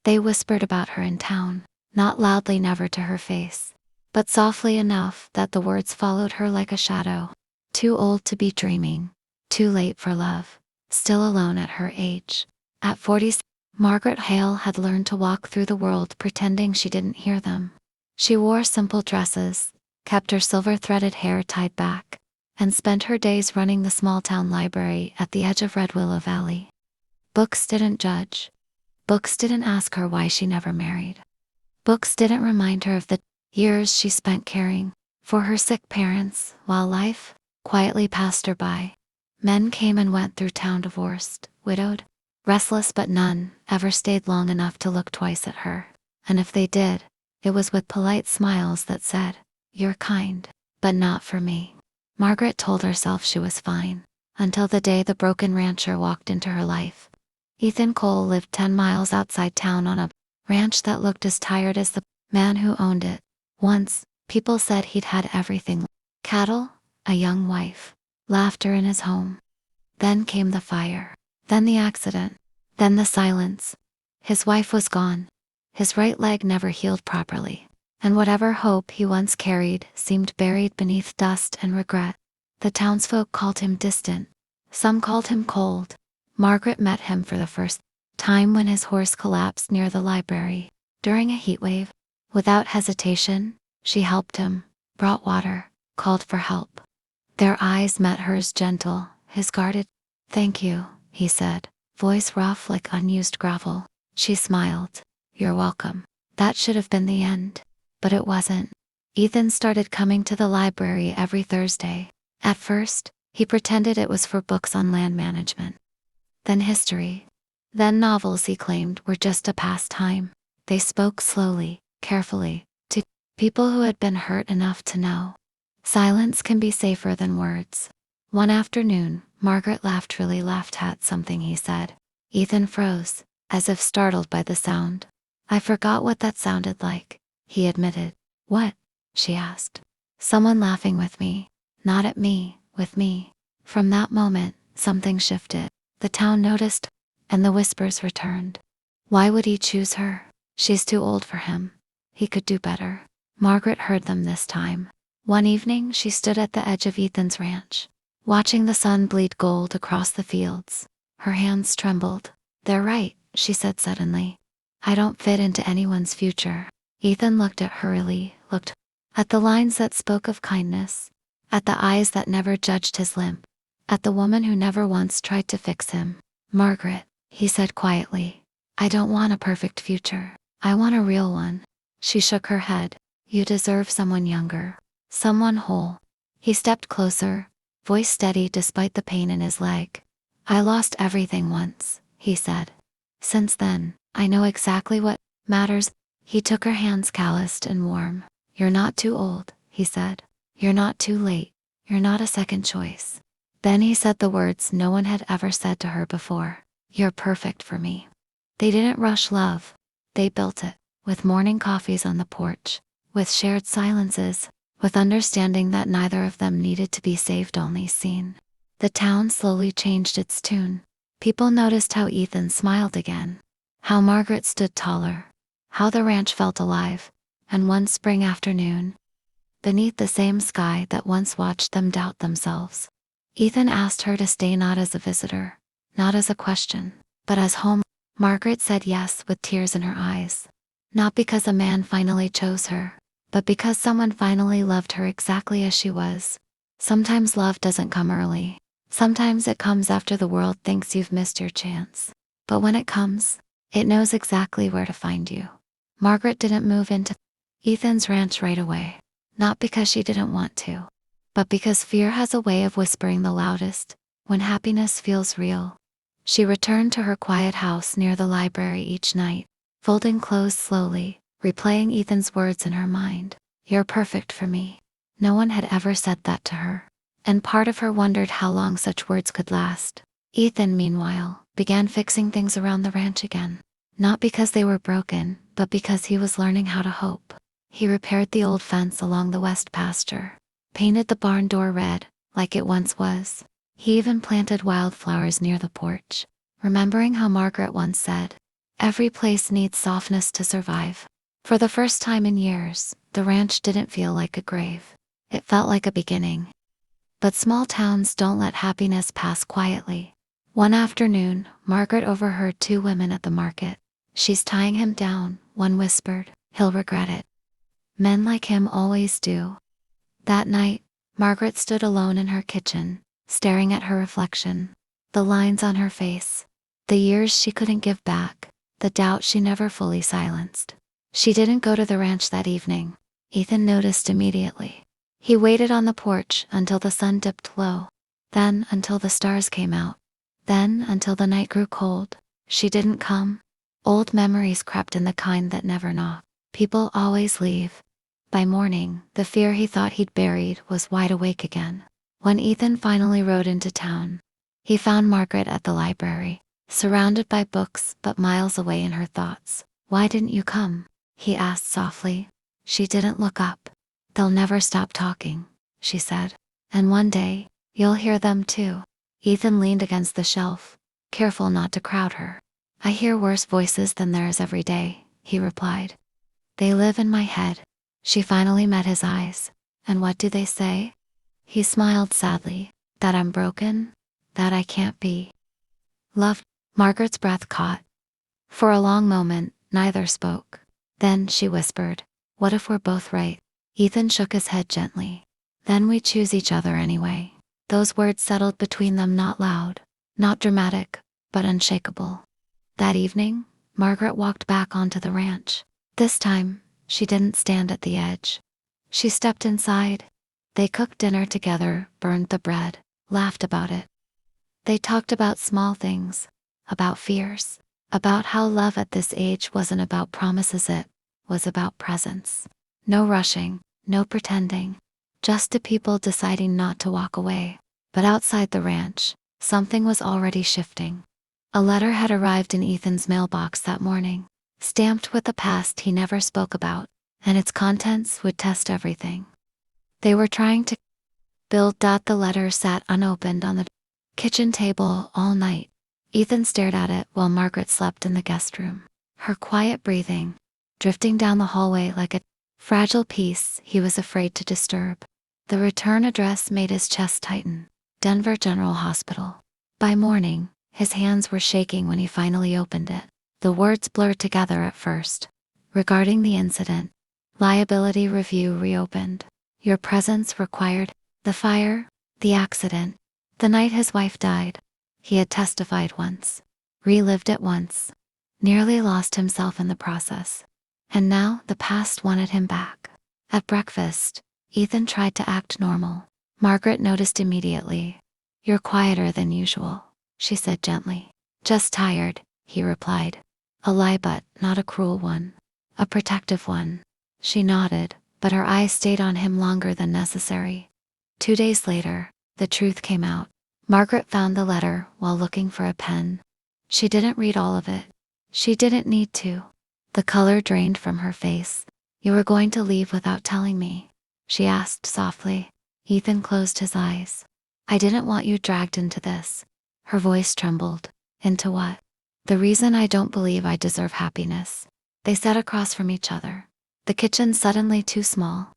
They whispered about her in town, not loudly, never to her face, but softly enough that the words followed her like a shadow. Too old to be dreaming, too late for love, still alone at her age. At 40, Margaret Hale had learned to walk through the world pretending she didn't hear them. She wore simple dresses, kept her silver-threaded hair tied back, and spent her days running the small-town library at the edge of Red Willow Valley. Books didn't judge. Books didn't ask her why she never married. Books didn't remind her of the years she spent caring for her sick parents while life quietly passed her by. Men came and went through town, divorced, widowed, restless, but none ever stayed long enough to look twice at her. And if they did, it was with polite smiles that said, "You're kind, but not for me." Margaret told herself she was fine, until the day the broken rancher walked into her life. Ethan Cole lived 10 miles outside town on a ranch that looked as tired as the man who owned it. Once, people said he'd had everything: cattle, a young wife, laughter in his home. Then came the fire, then the accident, then the silence. His wife was gone. His right leg never healed properly, and whatever hope he once carried seemed buried beneath dust and regret. The townsfolk called him distant. Some called him cold. Margaret met him for the first time when his horse collapsed near the library during a heat wave. Without hesitation, she helped him, brought water, called for help. Their eyes met hers, gentle, his guarded. "Thank you," he said, voice rough like unused gravel. She smiled. "You're welcome." That should have been the end. But it wasn't. Ethan started coming to the library every Thursday. At first, he pretended it was for books on land management. Then history. Then novels he claimed were just a pastime. They spoke slowly, carefully, to people who had been hurt enough to know silence can be safer than words. One afternoon, Margaret really laughed at something he said. Ethan froze, as if startled by the sound. "I forgot what that sounded like," he admitted. "What?" she asked. "Someone laughing with me. Not at me, with me." From that moment, something shifted. The town noticed, and the whispers returned. Why would he choose her? She's too old for him. He could do better. Margaret heard them this time. One evening, she stood at the edge of Ethan's ranch, watching the sun bleed gold across the fields. Her hands trembled. "They're right," she said suddenly. "I don't fit into anyone's future." Ethan looked at her, looked at the lines that spoke of kindness, at the eyes that never judged his limp, at the woman who never once tried to fix him. "Margaret," he said quietly, "I don't want a perfect future. I want a real one." She shook her head. "You deserve someone younger, someone whole." He stepped closer, voice steady despite the pain in his leg. "I lost everything once," he said. "Since then, I know exactly what matters." He took her hands, calloused and warm. "You're not too old," he said. "You're not too late. You're not a second choice." Then he said the words no one had ever said to her before. "You're perfect for me." They didn't rush love. They built it, with morning coffees on the porch, with shared silences, with understanding that neither of them needed to be saved, only seen. The town slowly changed its tune. People noticed how Ethan smiled again, how Margaret stood taller, how the ranch felt alive. And one spring afternoon, beneath the same sky that once watched them doubt themselves, Ethan asked her to stay, not as a visitor, not as a question, but as home. Margaret said yes with tears in her eyes. Not because a man finally chose her, but because someone finally loved her exactly as she was. Sometimes love doesn't come early. Sometimes it comes after the world thinks you've missed your chance. But when it comes, it knows exactly where to find you. Margaret didn't move into Ethan's ranch right away, not because she didn't want to, but because fear has a way of whispering the loudest when happiness feels real. She returned to her quiet house near the library each night, folding clothes slowly, replaying Ethan's words in her mind. "You're perfect for me." No one had ever said that to her, and part of her wondered how long such words could last. Ethan, meanwhile, began fixing things around the ranch again, not because they were broken, but because he was learning how to hope. He repaired the old fence along the west pasture, painted the barn door red, like it once was. He even planted wildflowers near the porch, remembering how Margaret once said, Every place needs softness to survive. For the first time in years, the ranch didn't feel like a grave. It felt like a beginning. But small towns don't let happiness pass quietly. One afternoon, Margaret overheard two women at the market. "She's tying him down," one whispered. "He'll regret it. Men like him always do." That night, Margaret stood alone in her kitchen, staring at her reflection. The lines on her face. The years she couldn't give back. The doubt she never fully silenced. She didn't go to the ranch that evening. Ethan noticed immediately. He waited on the porch until the sun dipped low. Then until the stars came out. Then until the night grew cold. She didn't come. Old memories crept in, the kind that never knock. People always leave. By morning, the fear he thought he'd buried was wide awake again. When Ethan finally rode into town, he found Margaret at the library, surrounded by books but miles away in her thoughts. "Why didn't you come?" he asked softly. She didn't look up. "They'll never stop talking," she said. "And one day, you'll hear them too." Ethan leaned against the shelf, careful not to crowd her. "I hear worse voices than theirs every day," he replied. "They live in my head." She finally met his eyes. "And what do they say?" He smiled sadly. "That I'm broken, that I can't be loved." Margaret's breath caught. For a long moment, neither spoke. Then she whispered, "What if we're both right?" Ethan shook his head gently. "Then we choose each other anyway." Those words settled between them, not loud, not dramatic, but unshakable. That evening, Margaret walked back onto the ranch. This time, she didn't stand at the edge. She stepped inside. They cooked dinner together, burned the bread, laughed about it. They talked about small things, about fears, about how love at this age wasn't about promises, it was about presence. No rushing, no pretending, just two people deciding not to walk away. But outside the ranch, something was already shifting. A letter had arrived in Ethan's mailbox that morning, stamped with a past he never spoke about, and its contents would test everything they were trying to build. The letter sat unopened on the kitchen table all night. Ethan stared at it while Margaret slept in the guest room, her quiet breathing drifting down the hallway like a fragile piece he was afraid to disturb. The return address made his chest tighten. Denver General Hospital. By morning, his hands were shaking when he finally opened it. The words blurred together at first. "Regarding the incident, liability review reopened. Your presence required." The fire, the accident, the night his wife died. He had testified once, relived it once, nearly lost himself in the process. And now the past wanted him back. At breakfast, Ethan tried to act normal. Margaret noticed immediately. "You're quieter than usual," she said gently. "Just tired," he replied. A lie, but not a cruel one. A protective one. She nodded, but her eyes stayed on him longer than necessary. 2 days later, the truth came out. Margaret found the letter while looking for a pen. She didn't read all of it. She didn't need to. The color drained from her face. "You were going to leave without telling me?" she asked softly. Ethan closed his eyes. "I didn't want you dragged into this." Her voice trembled. "Into what?" "The reason I don't believe I deserve happiness." They sat across from each other, the kitchen suddenly too small.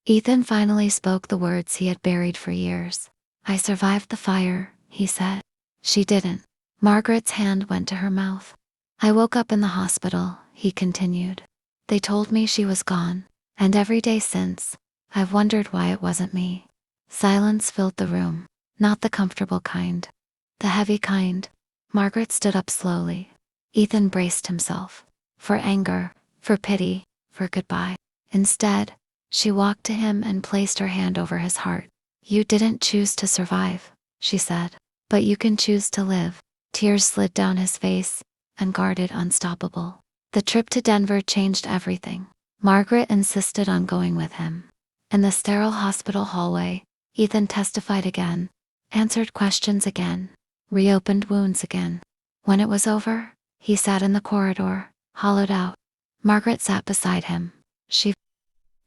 Ethan finally spoke the words he had buried for years. "I survived the fire," he said. She didn't. Margaret's hand went to her mouth. "I woke up in the hospital," he continued. "They told me she was gone, and every day since, I've wondered why it wasn't me." Silence filled the room. Not the comfortable kind. The heavy kind. Margaret stood up slowly. Ethan braced himself. For anger, for pity, for goodbye. Instead, she walked to him and placed her hand over his heart. "You didn't choose to survive," she said. "But you can choose to live." Tears slid down his face, unguarded, unstoppable. The trip to Denver changed everything. Margaret insisted on going with him. In the sterile hospital hallway, Ethan testified again, answered questions again, reopened wounds again. When it was over, he sat in the corridor, hollowed out. Margaret sat beside him. She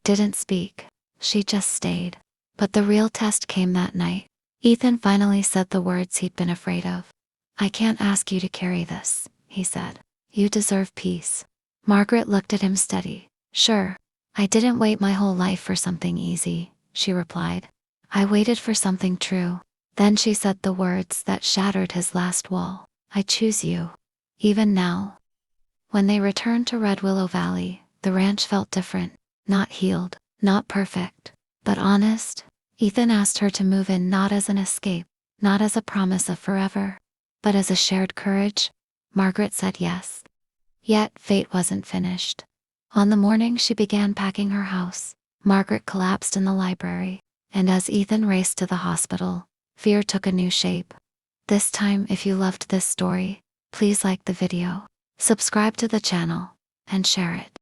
didn't speak. She just stayed. But the real test came that night. Ethan finally said the words he'd been afraid of. "I can't ask you to carry this," he said. You deserve peace. Margaret looked at him steady. Sure. I didn't wait my whole life for something easy, she replied. I waited for something true. Then she said the words that shattered his last wall. I choose you. Even now. When they returned to Red Willow Valley, the ranch felt different. Not healed, not perfect, but honest. Ethan asked her to move in not as an escape, not as a promise of forever, but as a shared courage. Margaret said yes. Yet fate wasn't finished. On the morning she began packing her house, Margaret collapsed in the library, and as Ethan raced to the hospital, fear took a new shape. This time, if you loved this story, please like the video, subscribe to the channel, and share it.